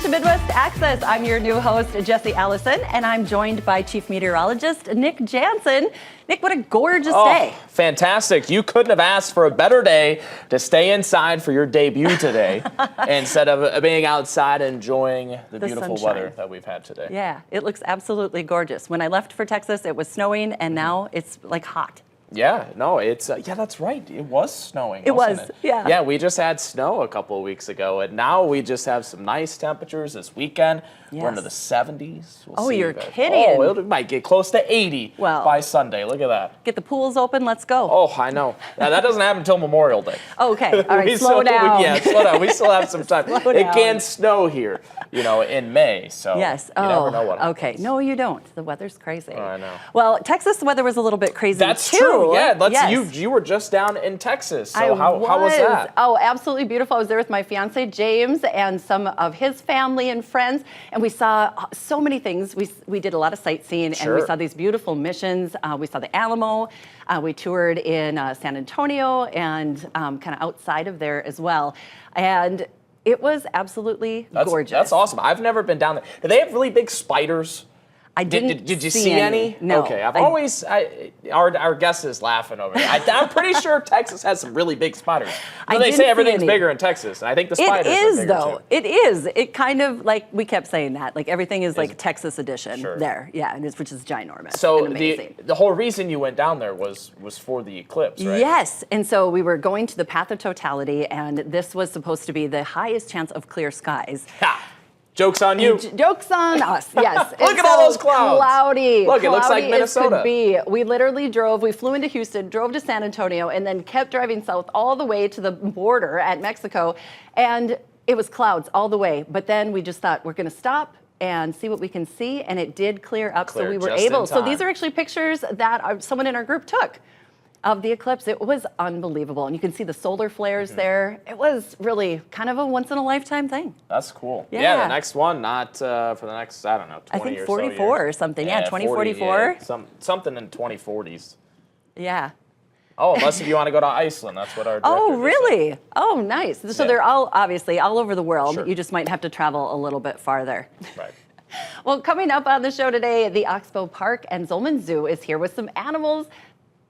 to Midwest Access. I'm your new host, Jesse Allison, and I'm joined by Chief Meteorologist Nick Jansen. Nick, what a gorgeous day. Fantastic. You couldn't have asked for a better day to stay inside for your debut today instead of being outside enjoying the beautiful sunshine. weather that we've had today. Yeah, it looks absolutely gorgeous. When I left for Texas, it was snowing, and now it's like hot. Yeah, no, it's, yeah, that's right. It was snowing, It wasn't was, it? yeah. Yeah, we just had snow a couple of weeks ago, and now we just have some nice temperatures this weekend. We're into the 70s. Oh, you're kidding. Oh, it might get close to 80 by Sunday. Look at that. Get the pools open. Let's go. Oh, I know. Now, that doesn't happen until Memorial Day. Okay, all right, slow down. Yeah, slow down. We still have some time. Slow It down. can snow here, in May, so Yes. you never know what happens. Okay. No, you don't. The weather's crazy. I know. Well, Texas weather was a little bit crazy That's too. true. Yeah, Yes. you were just down in Texas. So how was that? Oh, absolutely beautiful. I was there with my fiance James and some of his family and friends, and we saw so many things. We did a lot of sightseeing, and we saw these beautiful missions. We saw the Alamo. We toured in San Antonio and kind of outside of there as well, and it was absolutely gorgeous. That's awesome. I've never been down there. Do they have really big spiders? I didn't. Did you see any? No. Okay. Our guest is laughing over there. I'm pretty sure Texas has some really big spiders. They say everything's bigger in Texas, and I think the spiders are bigger too. It is. It kind of like we kept saying that. Like everything is like Texas edition there. Yeah, which is ginormous. So and amazing. the whole reason you went down there was for the eclipse, right? Yes, and so we were going to the path of totality, and this was supposed to be the highest chance of clear skies. Ha! Joke's on you. Joke's on us, yes. Look at all those clouds. Cloudy. Look, it looks like Minnesota. Could be. We literally we flew into Houston, drove to San Antonio, and then kept driving south all the way to the border at Mexico. And it was clouds all the way. But then we just thought, we're going to stop and see what we can see. And it did clear up, so we were able. So these are actually pictures that someone in our group took of the eclipse. It was unbelievable. And you can see the solar flares there. It was really kind of a once-in-a-lifetime thing. That's cool. Yeah, the next one, not for the next, I don't know, 20 I think or 44 so or something. Yeah, 2044. Something in 2040s. Yeah. Oh, unless if you want to go to Iceland. That's what our director Oh, really? said. Oh, nice. So they're all, obviously, all over the world. Sure. You just might have to travel a little bit farther. Right. Well, coming up on the show today, the Oxbow Park and Zolman Zoo is here with some animals.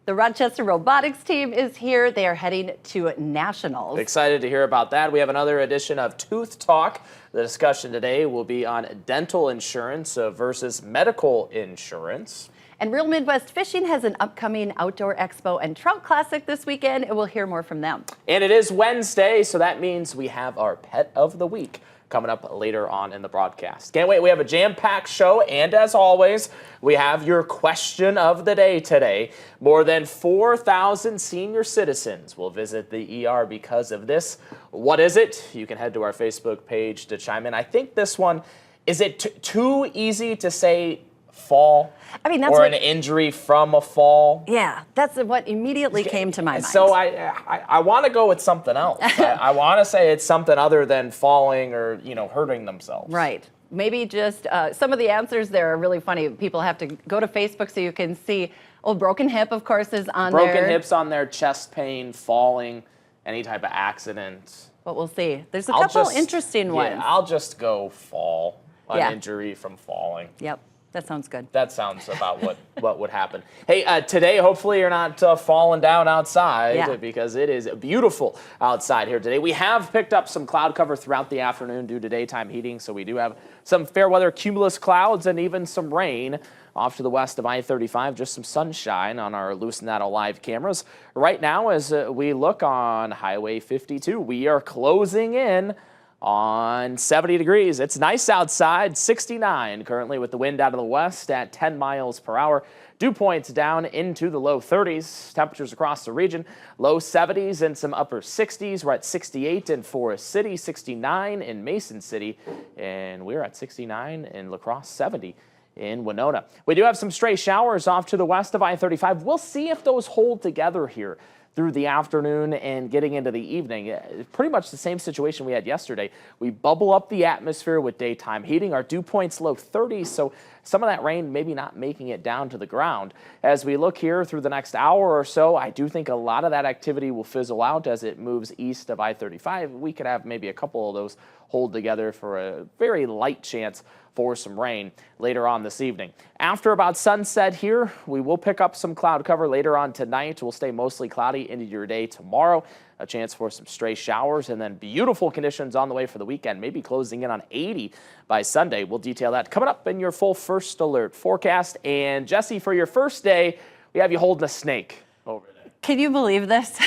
The Rochester Robotics team is here. They are heading to Nationals. Excited to hear about that. We have another edition of Tooth Talk. The discussion today will be on dental insurance versus medical insurance. And Real Midwest Fishing has an upcoming Outdoor Expo and Trout Classic this weekend, and we'll hear more from them. And it is Wednesday, so that means we have our Pet of the Week coming up later on in the broadcast. Can't wait. We have a jam-packed show, and as always, we have your question of the day today. More than 4,000 senior citizens will visit the ER because of this. What is it? You can head to our Facebook page to chime in. I think this one, is it too easy to say fall? I mean, that's or an injury from a fall? Yeah, that's what immediately came to my mind. So I want to go with something else. I want to say it's something other than falling or, hurting themselves. Right. Maybe just some of the answers there are really funny. People have to go to Facebook so you can see. Oh, broken hip, of course, is on there. Broken hips on there, chest pain, falling, any type of accident. But we'll see. There's a couple interesting ones. Yeah, I'll just go fall. An injury from falling. Yep. That sounds good. That sounds about what would happen. Hey, today, hopefully you're not falling down outside because it is beautiful outside here today. We have picked up some cloud cover throughout the afternoon due to daytime heating, so we do have some fair weather cumulus clouds and even some rain off to the west of I-35. Just some sunshine on our Lucenado live cameras. Right now, as we look on Highway 52, we are closing in on 70 degrees. It's nice outside, 69 currently with the wind out of the west at 10 miles per hour. Dew points down into the low 30s. Temperatures across the region, low 70s and some upper 60s. We're at 68 in Forest City, 69 in Mason City, and we're at 69 in La Crosse, 70 in Winona. We do have some stray showers off to the west of I-35. We'll see if those hold together here through the afternoon and getting into the evening. Pretty much the same situation we had yesterday. We bubble up the atmosphere with daytime heating. Our dew point's low 30s, so some of that rain maybe not making it down to the ground. As we look here through the next hour or so, I do think a lot of that activity will fizzle out as it moves east of I-35. We could have maybe a couple of those hold together for a very light chance for some rain later on this evening. After about sunset here, we will pick up some cloud cover later on tonight. We'll stay mostly cloudy into your day tomorrow. A chance for some stray showers and then beautiful conditions on the way for the weekend, maybe closing in on 80 by Sunday. We'll detail that coming up in your full first alert forecast. And Jesse, for your first day, we have you holding a snake over there. Can you believe this?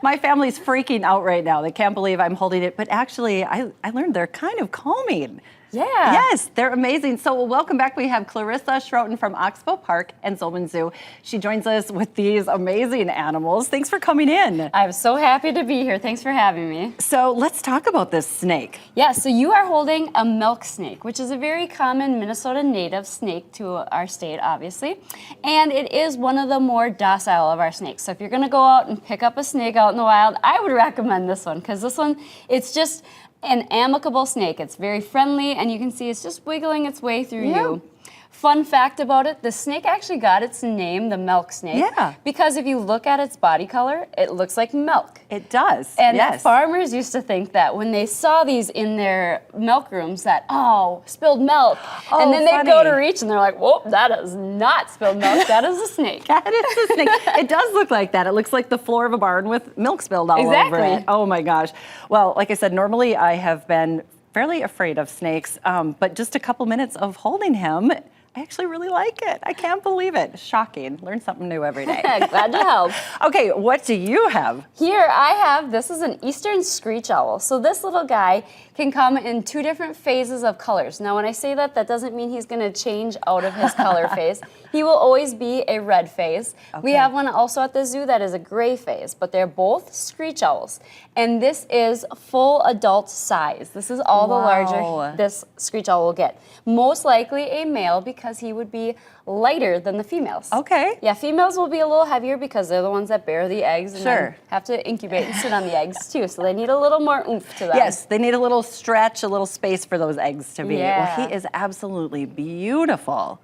My family's freaking out right now. They can't believe I'm holding it, but actually I learned they're kind of calming. Yeah. Yes, they're amazing. So welcome back. We have Clarissa Schroten from Oxbow Park and Zolman Zoo. She joins us with these amazing animals. Thanks for coming in. I'm so happy to be here. Thanks for having me. So let's talk about this snake. Yeah, so you are holding a milk snake, which is a very common Minnesota native snake to our state, obviously. And it is one of the more docile of our snakes. So if you're gonna go out and pick up a snake out in the wild, I would recommend this one, because this one, it's just an amicable snake. It's very friendly, and you can see it's just wiggling its way through you. Fun fact about it, the snake actually got its name, the milk snake, because if you look at its body color, it looks like milk. It does, And farmers used to think that when they saw these in their milk rooms that, oh, spilled milk. And then they'd go to reach and they're like, whoa, that is not spilled milk, that is a snake. That is a snake. It does look like that. It looks like the floor of a barn with milk spilled all over it. Oh my gosh. Well, like I said, normally I have been fairly afraid of snakes, but just a couple minutes of holding him, I actually really like it. I can't believe it. Shocking. Learn something new every day. Glad to help. Okay, what do you have? Here I have, this is an eastern screech owl. So this little guy can come in two different phases of colors. Now when I say that, that doesn't mean he's gonna change out of his color phase. He will always be a red phase. Okay. We have one also at the zoo that is a gray phase, but they're both screech owls. And this is full adult size. This is all the larger this screech owl will get. Most likely a male because he would be lighter than the females. Okay. Yeah, females will be a little heavier because they're the ones that bear the eggs and then have to incubate and sit on the eggs too. So they need a little more oomph to them. Yes, they need a little stretch, a little space for those eggs to be. Yeah. Well, he is absolutely beautiful.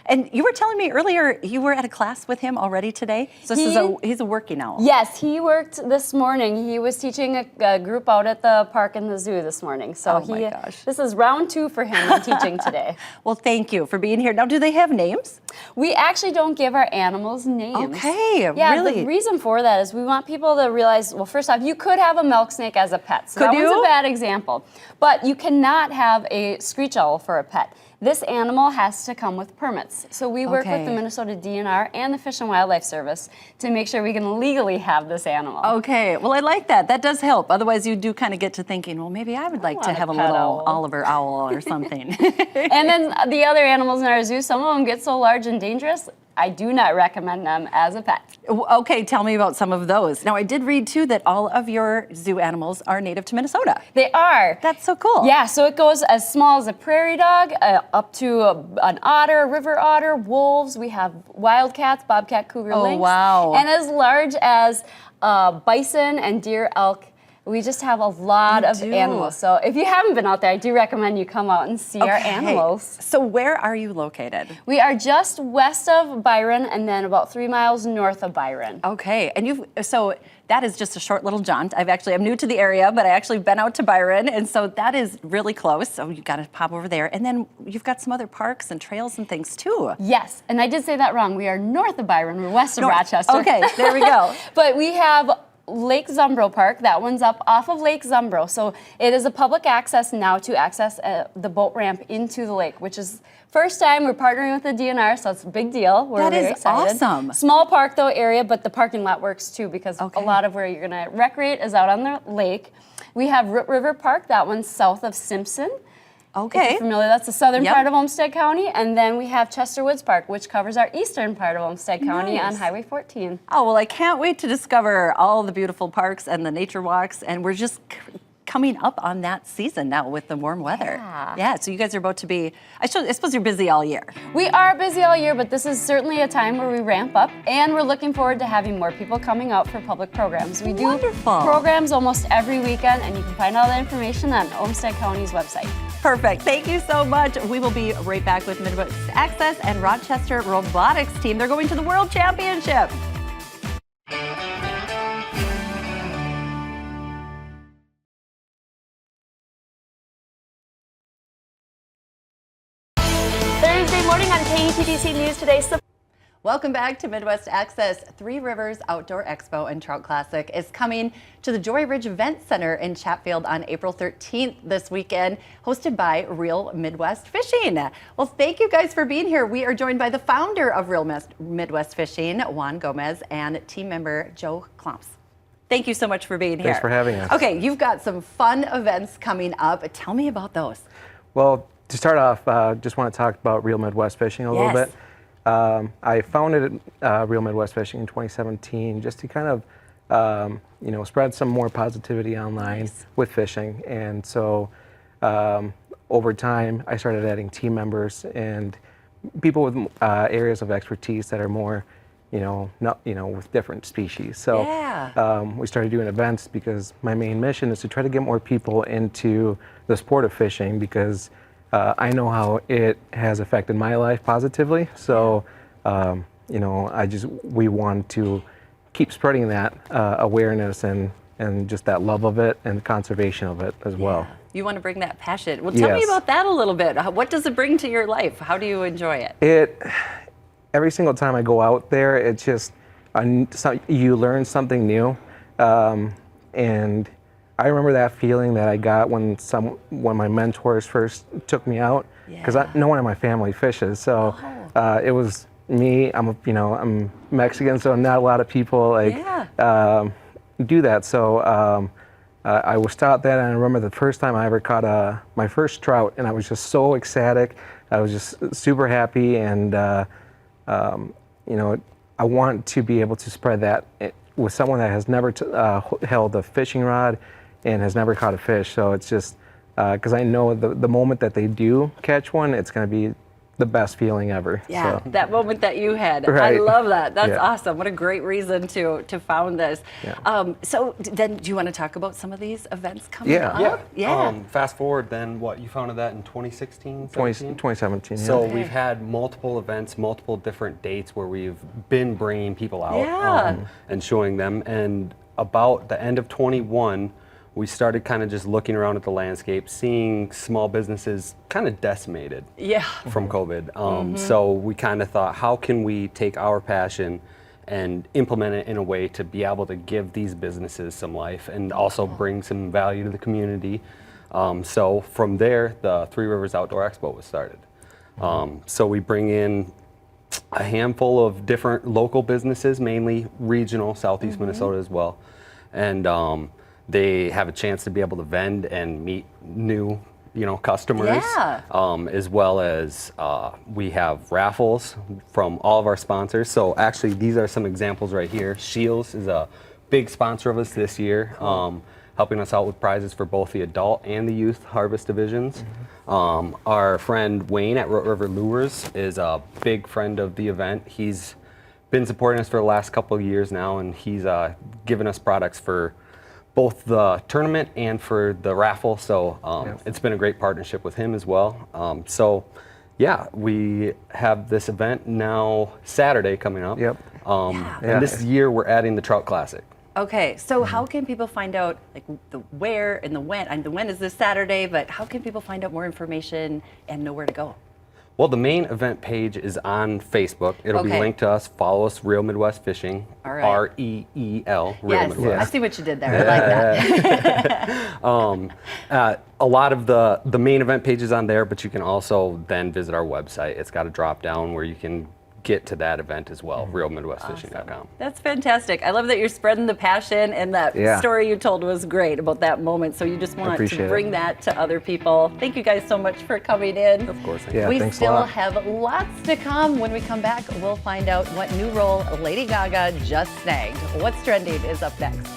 And you were telling me earlier you were at a class with him already today? So he's a working owl. Yes, he worked this morning. He was teaching a group out at the park and the zoo this morning. So my gosh. This is round 2 for him in teaching today. Well, thank you for being here. Now, do they have names? We actually don't give our animals names. Okay, yeah, really? The reason for that is we want people to realize, well, first off, you could have a milk snake as a pet. So that one's a bad example. But you cannot have a screech owl for a pet. This animal has to come with permits. So we work with the Minnesota DNR and the Fish and Wildlife Service to make sure we can legally have this animal. Okay, well, I like that. That does help. Otherwise, you do kind of get to thinking, well, maybe I would like to have a little Oliver owl or something. And then the other animals in our zoo, some of them get so large and dangerous, I do not recommend them as a pet. Okay, tell me about some of those. Now, I did read, too, that all of your zoo animals are native to Minnesota. They are. That's so cool. Yeah, so it goes as small as a prairie dog, up to an otter, a river otter, wolves. We have wildcats, bobcat, cougar, lynx. Wow. And as large as bison and deer, elk. We just have a lot of animals. So if you haven't been out there, I do recommend you come out and see our animals. So where are you located? We are just west of Byron and then about 3 miles north of Byron. Okay, and so that is just a short little jaunt. I'm new to the area, but I actually been out to Byron, and so that is really close. So you got to pop over there. And then you've got some other parks and trails and things too. Yes, and I did say that wrong. We are north of Byron. We're west of Rochester. Okay, there we go. But we have Lake Zumbro Park. That one's up off of Lake Zumbro. So it is a public access now to access the boat ramp into the lake, which is first time we're partnering with the DNR, so it's a big deal. We're very excited. Awesome. Small park though area, but the parking lot works too because a lot of where you're gonna recreate is out on the lake. We have Root River Park. That one's south of Simpson. Okay. If you're familiar, that's the southern part of Olmsted County. And then we have Chester Woods Park, which covers our eastern part of Olmsted County on Highway 14. Oh, well, I can't wait to discover all the beautiful parks and the nature walks. And we're just coming up on that season now with the warm weather. Yeah, so you guys are about to be, I suppose you're busy all year. We are busy all year, but this is certainly a time where we ramp up, and we're looking forward to having more people coming out for public programs. We do programs almost every weekend, and you can find all the information on Olmsted County's website. Perfect. Thank you so much. We will be right back with Midwest Access and Rochester Robotics team. They're going to the World Championship. Thursday morning on KTTC News Today. Welcome back to Midwest Access. Three Rivers Outdoor Expo and Trout Classic is coming to the Joy Ridge Event Center in Chatfield on April 13th this weekend, hosted by Real Midwest Fishing. Well, thank you guys for being here. We are joined by the founder of Real Midwest Fishing, Juan Gomez, and team member Joe Klomps. Thank you so much for being here. Thanks for having us. Okay, you've got some fun events coming up. Tell me about those. Well, to start off, just want to talk about Real Midwest Fishing a little bit. I founded Real Midwest Fishing in 2017 just to kind of, spread some more positivity online with fishing. And so over time, I started adding team members and people with areas of expertise that are more, with different species. So we started doing events because my main mission is to try to get more people into the sport of fishing, because I know how it has affected my life positively. So, we want to keep spreading that awareness and just that love of it and conservation of it as well. You want to bring that passion. Well, tell me about that a little bit. What does it bring to your life? How do you enjoy it? Every single time I go out there, it's just, you learn something new. And I remember that feeling that I got when my mentors first took me out, because no one in my family fishes. So it was me. I'm Mexican, so not a lot of people do that. So I was taught that, and I remember the first time I ever caught my first trout, and I was just so ecstatic. I was just super happy, and I want to be able to spread that with someone that has never held a fishing rod and has never caught a fish. So it's just, because I know the moment that they do catch one, it's going to be the best feeling ever. Yeah, so. That moment that you had. Right. I love that. That's awesome. What a great reason to found this. So then do you want to talk about some of these events coming up? Fast forward then, you founded that in 2016? 2017. So we've had multiple events, multiple different dates where we've been bringing people out and showing them. And about the end of 21, we started kind of just looking around at the landscape, seeing small businesses kind of decimated from COVID. So we kind of thought, how can we take our passion and implement it in a way to be able to give these businesses some life and also bring some value to the community? So from there, the Three Rivers Outdoor Expo was started. So we bring in a handful of different local businesses, mainly regional, Southeast Minnesota as well. And they have a chance to be able to vend and meet new, customers, as well as we have raffles from all of our sponsors. So actually, these are some examples right here. Shields is a big sponsor of us this year, helping us out with prizes for both the adult and the youth harvest divisions. Our friend Wayne at Root River Lures is a big friend of the event. He's been supporting us for the last couple of years now, and he's given us products for both the tournament and for the raffle. So it's been a great partnership with him as well. We have this event now Saturday coming up. And this year we're adding the Trout Classic. Okay, so how can people find out the where and the when? And the when is this Saturday, but how can people find out more information and know where to go? Well, the main event page is on Facebook. It'll be linked to us. Follow us, Real Midwest Fishing. All right. REEL, Real Midwest. I see what you did there. I like that. A lot of the main event page is on there, but you can also then visit our website. It's got a drop down where you can get to that event as well, realmidwestfishing.com. That's fantastic. I love that you're spreading the passion, and that story you told was great about that moment. So you just want to bring that to other people. Thank you guys so much for coming in. Of course. We still have lots to come. When we come back, we'll find out what new role Lady Gaga just snagged. What's Trending is up next.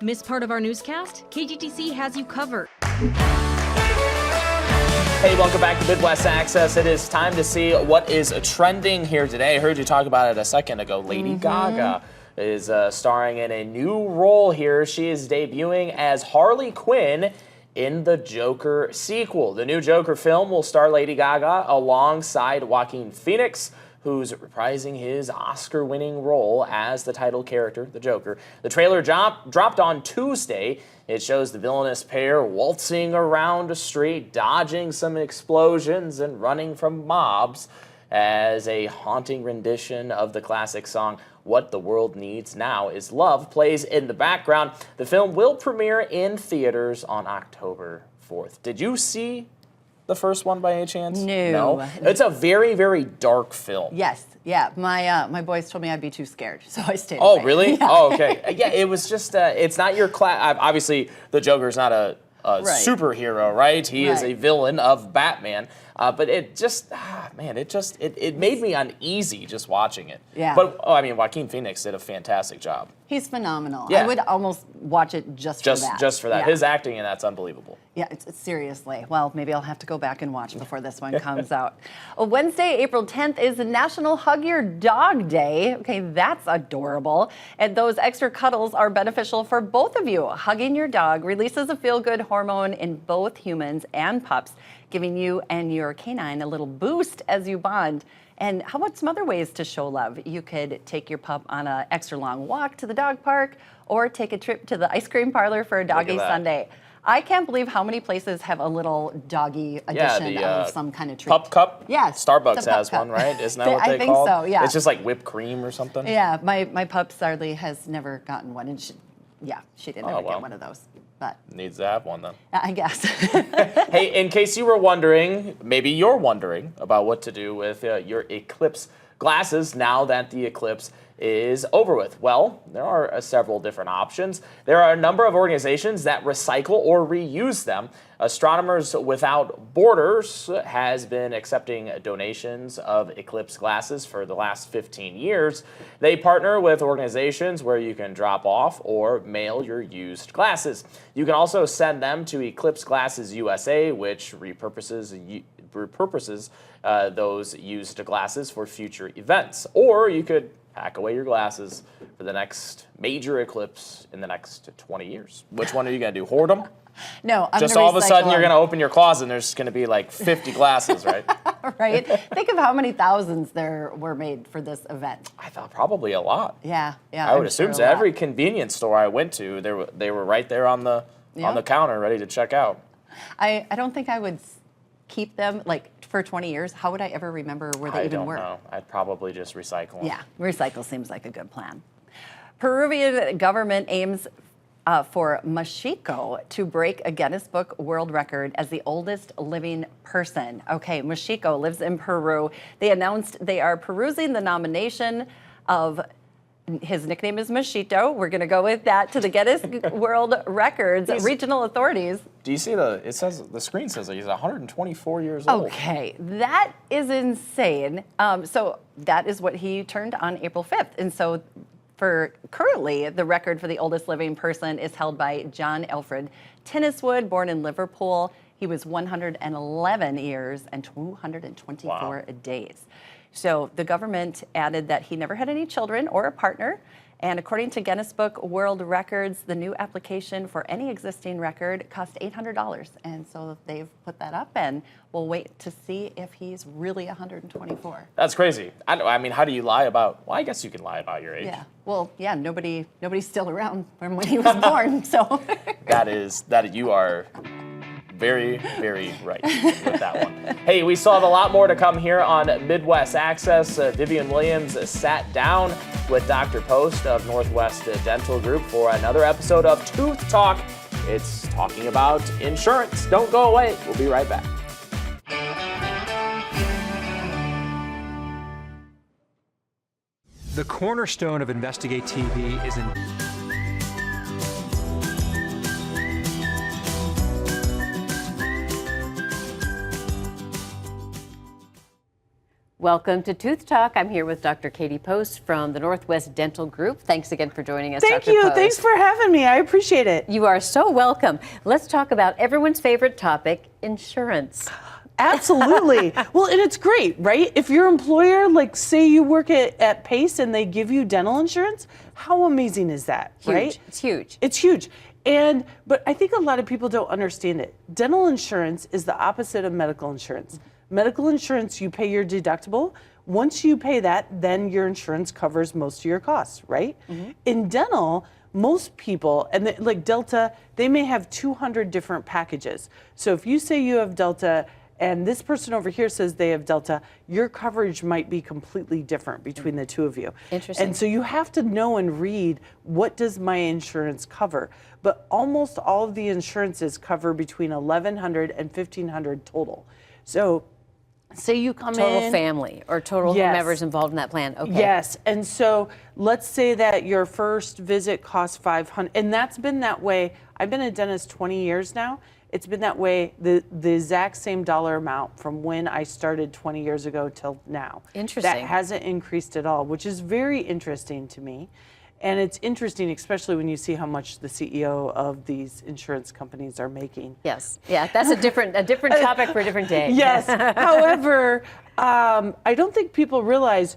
Miss part of our newscast? KTTC has you covered. Hey, welcome back to Midwest Access. It is time to see what is trending here today. I heard you talk about it a second ago. Lady Gaga is starring in a new role here. She is debuting as Harley Quinn in the Joker sequel. The new Joker film will star Lady Gaga alongside Joaquin Phoenix, who's reprising his Oscar-winning role as the title character, the Joker. The trailer dropped on Tuesday. It shows the villainous pair waltzing around a street, dodging some explosions and running from mobs as a haunting rendition of the classic song What the World Needs Now Is Love plays in the background. The film will premiere in theaters on October 4th. Did you see the first one by any chance? No. It's a very, very dark film. Yes, yeah. My boys told me I'd be too scared, so I stayed Oh, away. really? Yeah. Oh, okay. Yeah, it was just, it's not your class. Obviously, the Joker's not a Right. superhero, right? He is a Right. villain of Batman. But it just, it made me uneasy just watching it. Yeah. But, I mean, Joaquin Phoenix did a fantastic job. He's phenomenal. Yeah. I would almost watch it just for that. Just for that. Yeah. His acting in that's unbelievable. Yeah, it's seriously. Well, maybe I'll have to go back and watch before this one comes out. Wednesday, April 10th is National Hug Your Dog Day. Okay, that's adorable. And those extra cuddles are beneficial for both of you. Hugging your dog releases a feel-good hormone in both humans and pups, giving you and your canine a little boost as you bond. And how about some other ways to show love? You could take your pup on an extra long walk to the dog park or take a trip to the ice cream parlor for a doggy that. sundae. I can't believe how many places have a little doggy edition of some kind of treat. Pup Cup? Yes. Starbucks the Pup has Cup. one, right? Isn't that what I they think call it? so, yeah. It's just like whipped cream or something? Yeah, my pup Sarli has never gotten one, and she didn't ever well. get one of those. But Needs to have one then. I guess. Hey, in case you were wondering, maybe you're wondering about what to do with your Eclipse glasses now that the eclipse is over with. Well, there are several different options. There are a number of organizations that recycle or reuse them. Astronomers Without Borders has been accepting donations of Eclipse glasses for the last 15 years. They partner with organizations where you can drop off or mail your used glasses. You can also send them to Eclipse Glasses USA, which repurposes those used glasses for future events. Or you could pack away your glasses for the next major eclipse in the next 20 years. Which one are you going to do? Hoard them? No, I'm Just gonna all of a sudden recycle you're them. going to open your closet and there's going to be like 50 glasses, right? Right? Think of how many thousands there were made for this event. I thought probably a lot. Yeah. I would I'm assume sure so. a lot. Every convenience store I went to, they were right there on the counter ready to check out. I don't think I would keep them like for 20 years. How would I ever remember where they I even don't were? know. I'd probably just recycle them. Yeah, recycle seems like a good plan. Peruvian government aims for Mashiko to break a Guinness Book World Record as the oldest living person. Okay, Mashiko lives in Peru. They announced they are perusing the nomination of, his nickname is Mashito. We're going to go with that, to the Guinness World Records regional authorities. Do you see the screen says that he's 124 years old. Okay, that is insane. So that is what he turned on April 5th. And so for currently, the record for the oldest living person is held by John Alfred Tenniswood, born in Liverpool. He was 111 years and 224 days. So the government added that he never had any children or a partner. And according to Guinness Book World Records, the new application for any existing record cost $800. And so they've put that up, and we'll wait to see if he's really 124. That's crazy. I mean, how do you lie about? Well, I guess you can lie about your age. Yeah. Well, yeah. Nobody's still around from when he was born. So. That you are very, very right with that one. Hey, we still have a lot more to come here on Midwest Access. Vivian Williams sat down with Dr. Post of Northwest Dental Group for another episode of Tooth Talk. It's talking about insurance. Don't go away. We'll be right back. The cornerstone of Investigate TV is in... Welcome to Tooth Talk. I'm here with Dr. Katie Post from the Northwest Dental Group. Thanks again for joining us, Thank Dr. you. Post. Thanks for having me. I appreciate it. You are so welcome. Let's talk about everyone's favorite topic, insurance. Absolutely. Well, and it's great, right? If your employer, like say you work at Pace and they give you dental insurance, how amazing is that, Huge. right? It's huge. It's huge. But I think a lot of people don't understand it. Dental insurance is the opposite of medical insurance. Medical insurance, you pay your deductible. Once you pay that, then your insurance covers most of your costs, right? In dental, most people, and like Delta, they may have 200 different packages. So if you say you have Delta and this person over here says they have Delta, your coverage might be completely different between the two of you. Interesting. And so you have to know and read, what does my insurance cover? But almost all of the insurances cover between 1,100 and 1,500 total. So say you come in. Total family or total Yes. whomever's involved in that plan. Okay. Yes, and so let's say that your first visit costs $500, and that's been that way. I've been a dentist 20 years now. It's been that way, the exact same dollar amount from when I started 20 years ago till now. Interesting. That hasn't increased at all, which is very interesting to me. And it's interesting, especially when you see how much the CEO of these insurance companies are making. Yes. Yeah, that's a different topic for a different day. Yes. However, I don't think people realize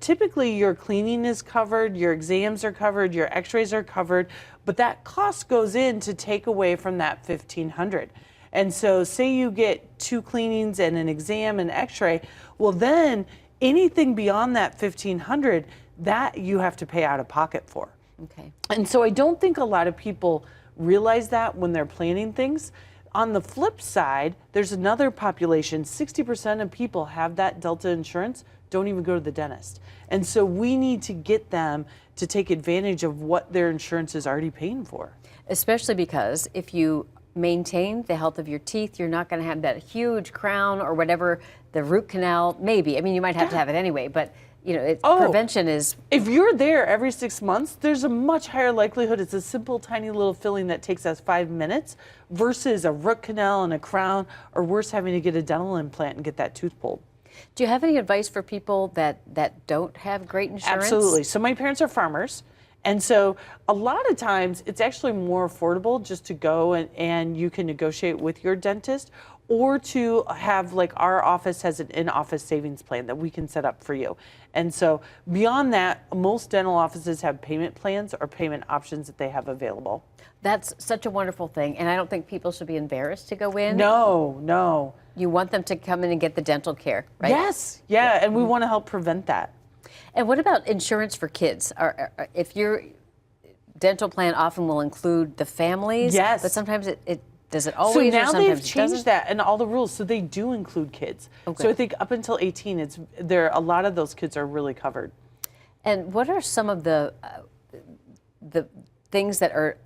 typically your cleaning is covered, your exams are covered, your x-rays are covered, but that cost goes in to take away from that $1,500. And so say you get 2 cleanings and an exam and x-ray, well then anything beyond that $1,500, that you have to pay out of pocket for. Okay. And so I don't think a lot of people realize that when they're planning things. On the flip side, there's another population, 60% of people have that Delta insurance, don't even go to the dentist. And so we need to get them to take advantage of what their insurance is already paying for. Especially because if you maintain the health of your teeth, you're not going to have that huge crown or whatever, the root canal, maybe. I mean, you might have to have it anyway, but you know, prevention is. If you're there every 6 months, there's a much higher likelihood it's a simple, tiny little filling that takes us 5 minutes versus a root canal and a crown, or worse, having to get a dental implant and get that tooth pulled. Do you have any advice for people that don't have great insurance? Absolutely. So my parents are farmers. And so a lot of times it's actually more affordable just to go and you can negotiate with your dentist, or to have, like our office has an in-office savings plan that we can set up for you. And so beyond that, most dental offices have payment plans or payment options that they have available. That's such a wonderful thing, and I don't think people should be embarrassed to go in. No. You want them to come in and get the dental care, right? Yes, yeah, and we want to help prevent that. And what about insurance for kids? If your dental plan often will include the families, Yes. but sometimes it does it always? So now or they've sometimes it changed doesn't? that and all the rules, so they do include kids. Okay. So I think up until 18, a lot of those kids are really covered. And what are some of the things that are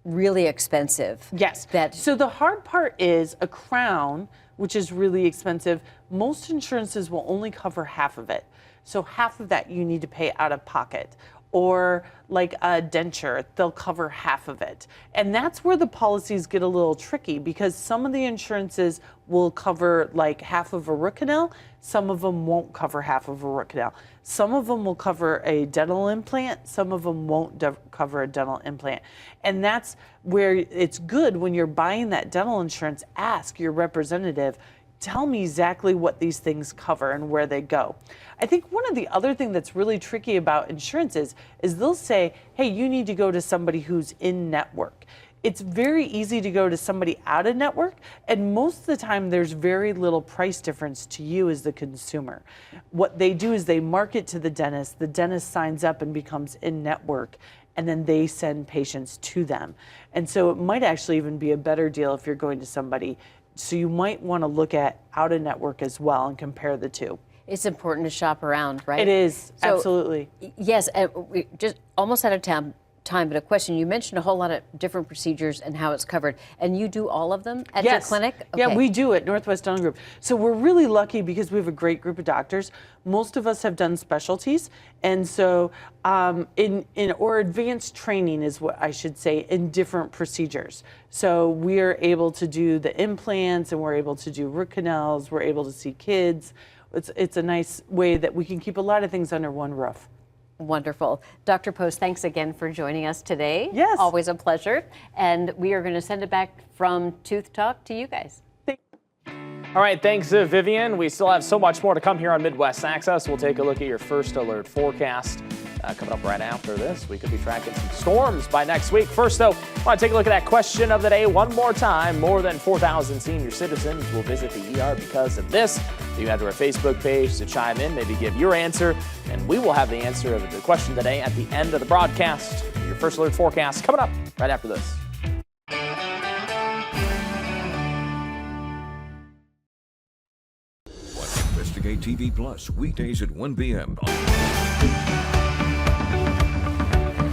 really expensive? Yes. So the hard part is a crown, which is really expensive. Most insurances will only cover half of it. So half of that you need to pay out of pocket. Or like a denture, they'll cover half of it. And that's where the policies get a little tricky, because some of the insurances will cover like half of a root canal, some of them won't cover half of a root canal. Some of them will cover a dental implant, some of them won't cover a dental implant. And that's where it's good when you're buying that dental insurance, ask your representative, tell me exactly what these things cover and where they go. I think one of the other thing that's really tricky about insurances is they'll say, hey, you need to go to somebody who's in network. It's very easy to go to somebody out of network, and most of the time there's very little price difference to you as the consumer. What they do is they market to the dentist signs up and becomes in network, and then they send patients to them. And so it might actually even be a better deal if you're going to somebody. So you might want to look at out of network as well and compare the two. It's important to shop around, right? It is, So, absolutely. Yes, we just almost out of time, but a question. You mentioned a whole lot of different procedures and how it's covered, and you do all of them at your clinic? Yeah, Okay. we do at Northwest Dental Group. So we're really lucky because we have a great group of doctors. Most of us have done specialties, and so or advanced training is what I should say in different procedures. So we're able to do the implants, and we're able to do root canals. We're able to see kids. it's a nice way that we can keep a lot of things under one roof. Wonderful. Dr. Post, thanks again for joining us today. Yes. Always a pleasure. And we are going to send it back from Tooth Talk to you guys. All right, thanks, Vivian. We still have so much more to come here on Midwest Access. We'll take a look at your first alert forecast coming up right after this. We could be tracking some storms by next week. First, though, I want to take a look at that question of the day one more time. More than 4,000 senior citizens will visit the ER because of this. You head to our Facebook page to chime in, maybe give your answer, and we will have the answer of the question today at the end of the broadcast. Your first alert forecast coming up right after this. Investigate TV Plus, weekdays at 1 p.m.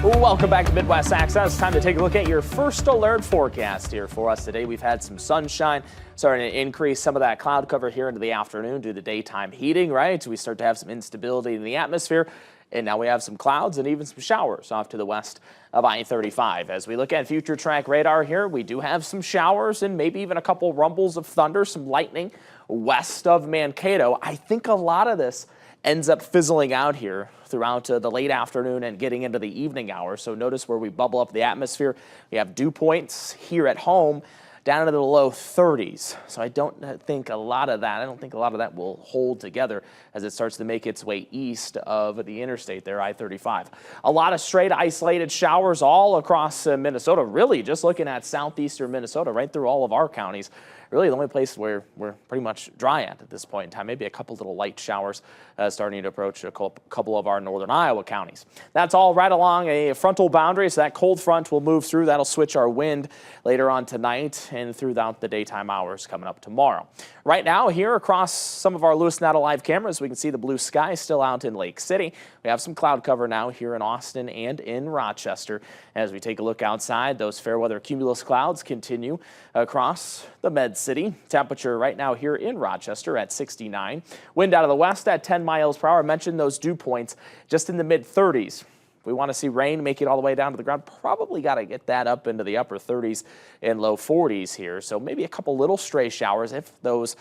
Welcome back to Midwest Access. Time to take a look at your first alert forecast here for us today. We've had some sunshine starting to increase some of that cloud cover here into the afternoon due to the daytime heating, right? We start to have some instability in the atmosphere. And now we have some clouds and even some showers off to the west of I-35. As we look at future track radar here, we do have some showers and maybe even a couple rumbles of thunder, some lightning west of Mankato. I think a lot of this ends up fizzling out here throughout the late afternoon and getting into the evening hours. So notice where we bubble up the atmosphere. We have dew points here at home down into the low 30s. So I don't think a lot of that will hold together as it starts to make its way east of the interstate there, I-35. A lot of straight isolated showers all across Minnesota, really just looking at southeastern Minnesota, right through all of our counties. Really the only place where we're pretty much dry at this point in time. Maybe a couple little light showers starting to approach a couple of our northern Iowa counties. That's all right along a frontal boundary, so that cold front will move through. That'll switch our wind later on tonight and throughout the daytime hours coming up tomorrow. Right now, here across some of our Lewis Nata live cameras, we can see the blue sky still out in Lake City. We have some cloud cover now here in Austin and in Rochester. As we take a look outside, those fair weather cumulus clouds continue across the Med City. Temperature right now here in Rochester at 69. Wind out of the west at 10 miles per hour. I mentioned those dew points just in the mid 30s. If we want to see rain make it all the way down to the ground, probably got to get that up into the upper 30s and low 40s here. So maybe a couple little stray showers if those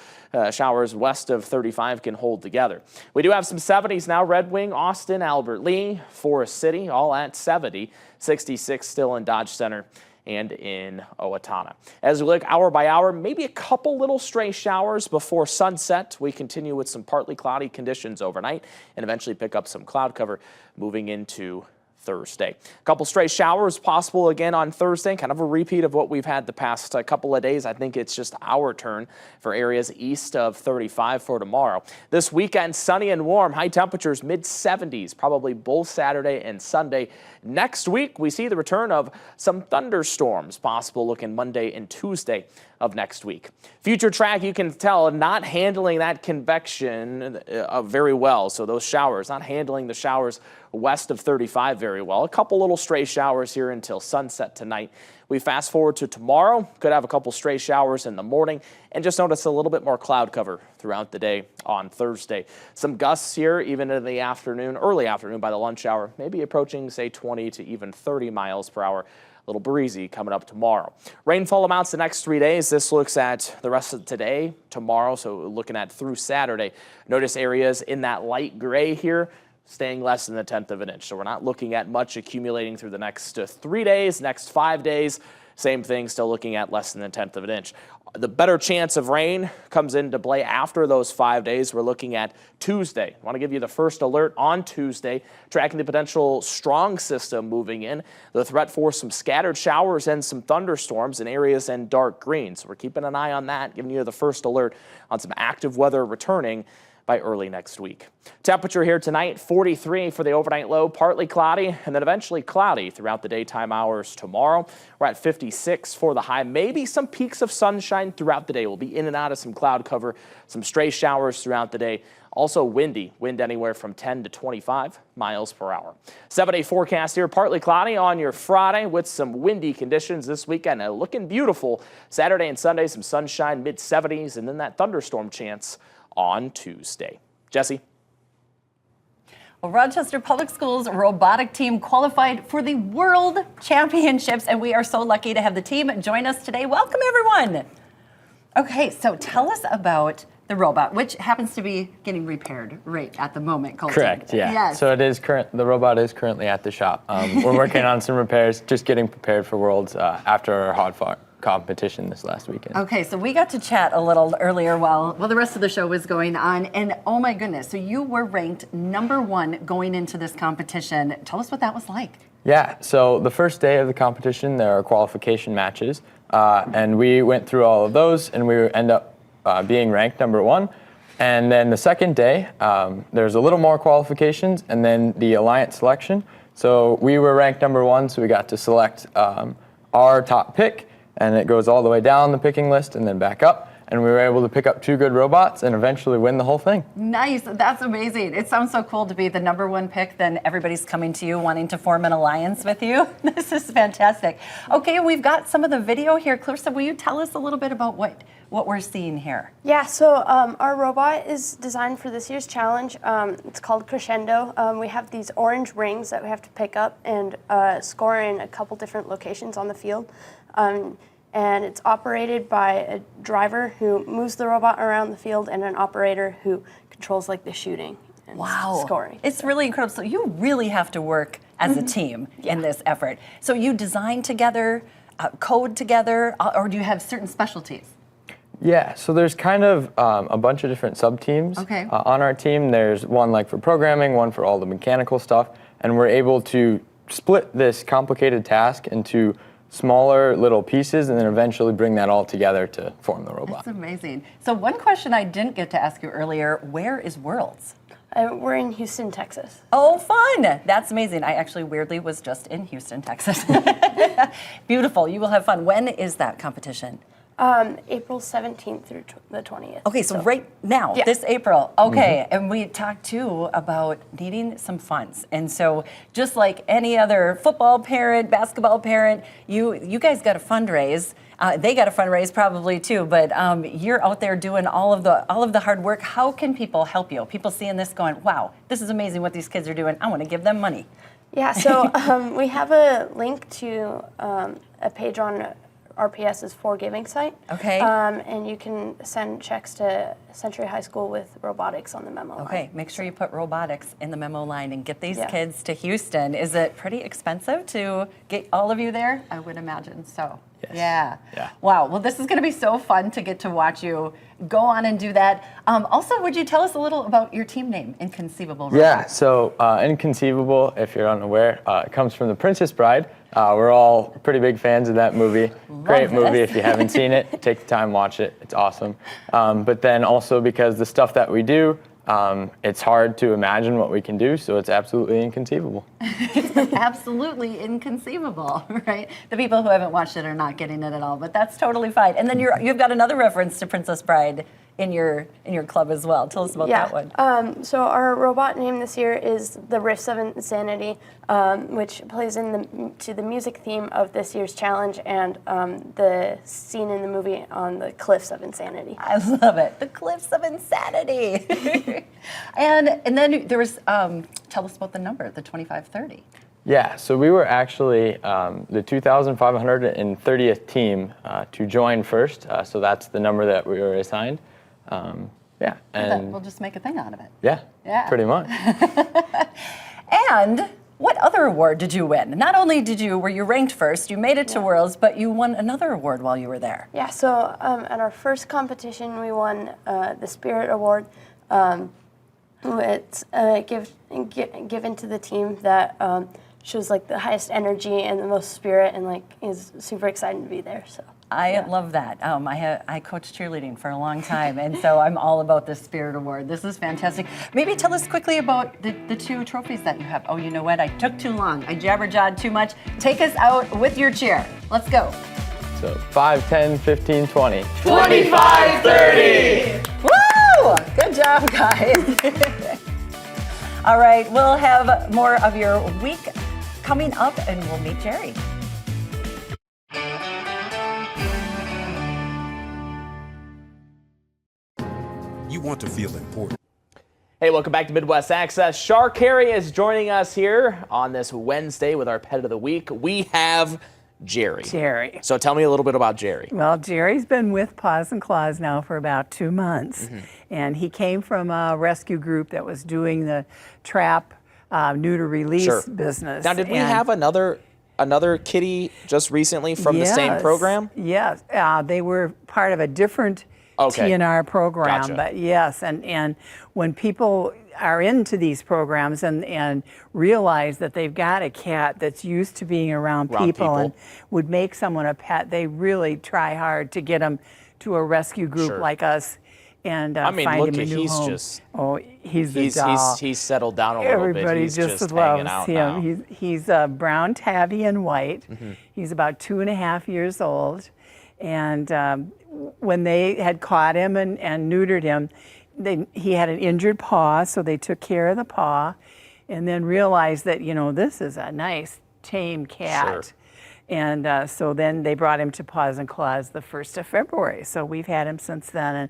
showers west of 35 can hold together. We do have some 70s now. Red Wing, Austin, Albert Lee, Forest City, all at 70. 66 still in Dodge Center and in Owatonna. As we look hour by hour, maybe a couple little stray showers before sunset. We continue with some partly cloudy conditions overnight and eventually pick up some cloud cover moving into Thursday. A couple stray showers possible again on Thursday, kind of a repeat of what we've had the past couple of days. I think it's just our turn for areas east of 35 for tomorrow. This weekend, sunny and warm, high temperatures mid 70s, probably both Saturday and Sunday. Next week, we see the return of some thunderstorms possible looking Monday and Tuesday of next week. Future track, you can tell, not handling that convection very well. So those showers, not handling the showers west of 35 very well. A couple little stray showers here until sunset tonight. We fast forward to tomorrow, could have a couple stray showers in the morning, and just notice a little bit more cloud cover throughout the day on Thursday. Some gusts here even in the afternoon, early afternoon by the lunch hour, maybe approaching, say, 20 to even 30 miles per hour. A little breezy coming up tomorrow. Rainfall amounts the next 3 days. This looks at the rest of today, tomorrow, so looking at through Saturday. Notice areas in that light gray here staying less than 1/10 of an inch. So we're not looking at much accumulating through the next 3 days, next 5 days. Same thing, still looking at less than 1/10 of an inch. The better chance of rain comes into play after those 5 days. We're looking at Tuesday. I want to give you the first alert on Tuesday, tracking the potential strong system moving in. The threat for some scattered showers and some thunderstorms in areas in dark green. So we're keeping an eye on that, giving you the first alert on some active weather returning by early next week. Temperature here tonight, 43 for the overnight low, partly cloudy, and then eventually cloudy throughout the daytime hours tomorrow. We're at 56 for the high. Maybe some peaks of sunshine throughout the day. We'll be in and out of some cloud cover, some stray showers throughout the day. Also windy, wind anywhere from 10 to 25 miles per hour. 7-day forecast here, partly cloudy on your Friday with some windy conditions this weekend. Looking beautiful Saturday and Sunday, some sunshine, mid 70s, and then that thunderstorm chance on Tuesday. Jesse. Well, Rochester Public Schools robotic team qualified for the World Championships, and we are so lucky to have the team join us today. Welcome, everyone. Okay, so tell us about the robot, which happens to be getting repaired right at the moment, Colton. Correct, yeah. Yes. So the robot is currently at the shop. We're working on some repairs, just getting prepared for Worlds after our hot fought competition this last weekend. Okay, so we got to chat a little earlier while the rest of the show was going on, and oh my goodness, so you were ranked #1 going into this competition. Tell us what that was like. Yeah, so the first day of the competition, there are qualification matches, and we went through all of those, and we end up being ranked #1. And then the second day, there's a little more qualifications, and then the Alliance selection. So we were ranked #1, so we got to select our top pick, and it goes all the way down the picking list and then back up. And we were able to pick up 2 good robots and eventually win the whole thing. Nice, that's amazing. It sounds so cool to be the #1 pick, then everybody's coming to you wanting to form an alliance with you. This is fantastic. Okay, we've got some of the video here. Clarissa, will you tell us a little bit about what we're seeing here? Yeah, so our robot is designed for this year's challenge. It's called Crescendo. We have these orange rings that we have to pick up and score in a couple different locations on the field. And it's operated by a driver who moves the robot around the field and an operator who controls like the shooting and scoring. It's really incredible. So you really have to work as a team in this effort. So you design together, code together, or do you have certain specialties? Yeah, so there's kind of a bunch of different sub-teams on our team. There's one like for programming, one for all the mechanical stuff, and we're able to split this complicated task into smaller little pieces and then eventually bring that all together to form the robot. That's amazing. So one question I didn't get to ask you earlier, where is Worlds? We're in Houston, Texas. Oh, fun. That's amazing. I actually weirdly was just in Houston, Texas. Beautiful. You will have fun. When is that competition? April 17th through the 20th. Okay, so right now, this April. Okay, and we talked too about needing some funds. And so just like any other football parent, basketball parent, you guys got to fundraise. They got to fundraise probably too, but you're out there doing all of the hard work. How can people help you? People seeing this going, wow, this is amazing what these kids are doing. I want to give them money. Yeah, so we have a link to a page on RPS's For Giving site. Okay. And you can send checks to Century High School with robotics on the memo line. Okay, make sure you put robotics in the memo line and get these kids to Houston. Is it pretty expensive to get all of you there? I would imagine so. Yes. Yeah. Wow. Well, this is going to be so fun to get to watch you go on and do that. Also, would you tell us a little about your team name, Inconceivable? Yeah. So Inconceivable, if you're unaware, it comes from The Princess Bride. We're all pretty big fans of that movie. Great movie. If you haven't seen it, take the time, watch it. It's awesome. But then also because the stuff that we do, it's hard to imagine what we can do, so it's absolutely inconceivable. It's absolutely inconceivable, right? The people who haven't watched it are not getting it at all, but that's totally fine. And then you've got another reference to Princess Bride in your club as well. Tell us about that one. So our robot name this year is the Riffs of Insanity, which plays to the music theme of this year's challenge and the scene in the movie on the Cliffs of Insanity. I love it. The Cliffs of Insanity. and then there was, tell us about the number, the 2530. Yeah, so we were actually the 2,530th team to join first. So that's the number that we were assigned. Yeah, and we'll just make a thing out of it. Yeah, pretty much. And what other award did you win? Not only were you ranked first, you made it to Worlds, but you won another award while you were there. Yeah, so at our first competition, we won the Spirit Award. It's given to the team that shows like the highest energy and the most spirit, and like is super excited to be there. So. I love that. I coached cheerleading for a long time, and so I'm all about the Spirit Award. This is fantastic. Maybe tell us quickly about the 2 trophies that you have. Oh, you know what? I took too long. I jabber-jawed too much. Take us out with your cheer. Let's go. So 5, 10, 15, 20. 25, 30! Woo! Good job, guys. All right, we'll have more of your week coming up, and we'll meet Jerry. You want to feel important. Hey, welcome back to Midwest Access. Shar Carey is joining us here on this Wednesday with our Pet of the Week. We have Jerry. Jerry. So tell me a little bit about Jerry. Well, Jerry's been with Paws and Claws now for about 2 months. And he came from a rescue group that was doing the trap neuter release business. Now, did we have another kitty just recently from the same program? Yes, they were part of a different TNR program. Gotcha. But yes, and when people are into these programs and realize that they've got a cat that's used to being around people and would make someone a pet, they really try hard to get them to a rescue group like us and I mean, find look him a at new home. He's the doll. He's settled down a little Everybody bit. He's just hanging loves out him. now. He's brown tabby and white. He's about 2.5 years old. And when they had caught him and neutered him, he had an injured paw, so they took care of the paw and then realized that, this is a nice, tame cat. And so then they brought him to Paws and Claws the 1st of February. So we've had him since then. And,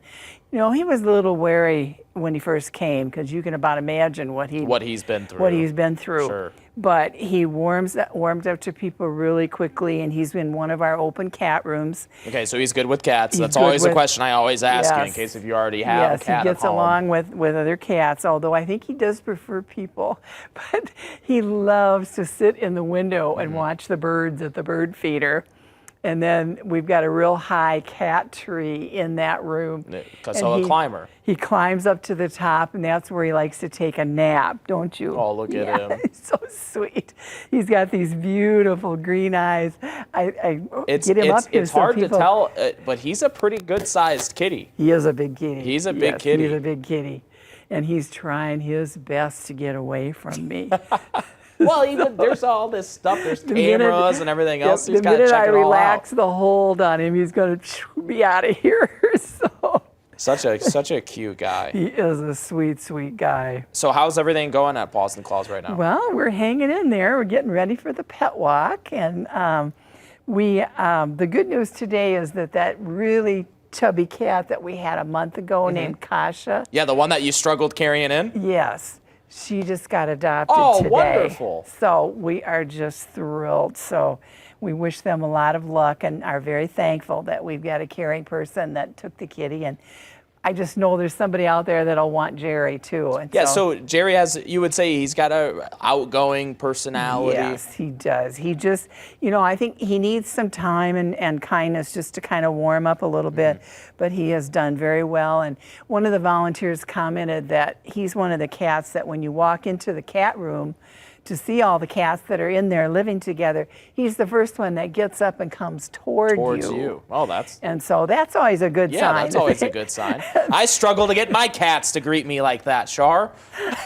he was a little wary when he first came because you can about imagine what he's been through. Sure. But he warmed up to people really quickly, and he's in one of our open cat rooms. Okay, so he's good with cats. That's always a question I always ask you in case if you already have a cat Yes, he gets at home. along with other cats, although I think he does prefer people. But he loves to sit in the window and watch the birds at the bird feeder. And then we've got a real high cat tree in that room. So a climber. He climbs up to the top, and that's where he likes to take a nap, don't you? Oh, look at him. He's so sweet. He's got these beautiful green eyes. I get him up here It's so hard to people- tell, but he's a pretty good-sized kitty. He is a big kitty. He's a big kitty. He's a big kitty. And he's trying his best to get away from me. Well, even there's all this stuff. There's cameras and everything else. He's The got to minute check I it all relax out. the hold on him, he's going to be out of here. Such a cute guy. He is a sweet, sweet guy. So how's everything going at Paws and Claws right now? Well, we're hanging in there. We're getting ready for the pet walk. And the good news today is that really chubby cat that we had a month ago named Kasha. Yeah, the one that you struggled carrying in? Yes. She just got adopted today. Wonderful. So we are just thrilled. So we wish them a lot of luck and are very thankful that we've got a caring person that took the kitty. And I just know there's somebody out there that'll want Jerry too. And Yeah, so Jerry you would say he's got a outgoing personality. Yes, he does. He just, I think he needs some time and kindness just to kind of warm up a little bit, but he has done very well. And one of the volunteers commented that he's one of the cats that when you walk into the cat room to see all the cats that are in there living together, he's the first one that gets up and comes towards you. Oh, that's... And so that's always a good sign. Yeah, that's always a good sign. I struggle to get my cats to greet me like that, Shar.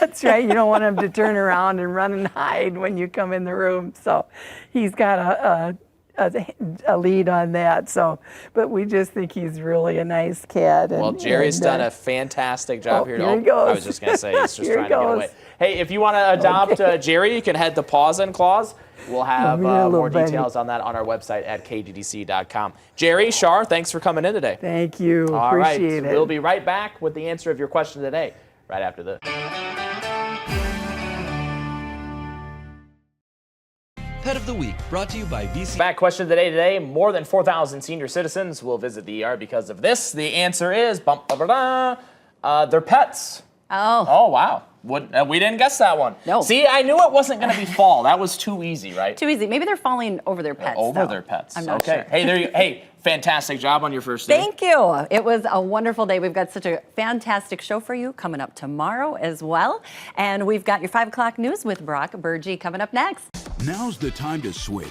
That's right. You don't want him to turn around and run and hide when you come in the room. So he's got a lead on that. So, but we just think he's really a nice cat. Well, Jerry's done a fantastic job here. Here he goes. I was just going to say, he's just Here trying to get away. Hey, if you want to adopt Jerry, you can head to Paws and Claws. We'll have more details on that on our website at KTTC.com. Jerry, Shar, thanks for coming in today. Thank you. All right. Appreciate it. We'll be right back with the answer of your question today, right after this. Pet of the Week, brought to you by VC. Back question today. More than 4,000 senior citizens will visit the ER because of this. The answer is their pets. Oh, wow. We didn't guess that one. No. See, I knew it wasn't going to be fall. That was too easy, right? Too easy. Maybe they're falling over their pets. Their pets. I'm not okay. sure. Hey, fantastic job on your first day. Thank you. It was a wonderful day. We've got such a fantastic show for you coming up tomorrow as well. And we've got your 5 o'clock news with Brock Burgee coming up next. Now's the time to switch.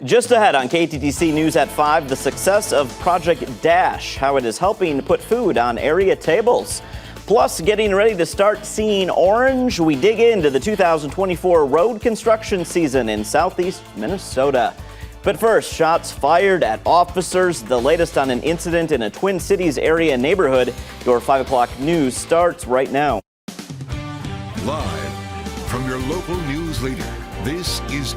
Just ahead on KTTC News at 5, the success of Project Dash, how it is helping put food on area tables. Plus, getting ready to start seeing orange, we dig into the 2024 road construction season in southeast Minnesota. But first, shots fired at officers, the latest on an incident in a Twin Cities area neighborhood. Your 5 o'clock news starts right now. Live from your local news leader, this is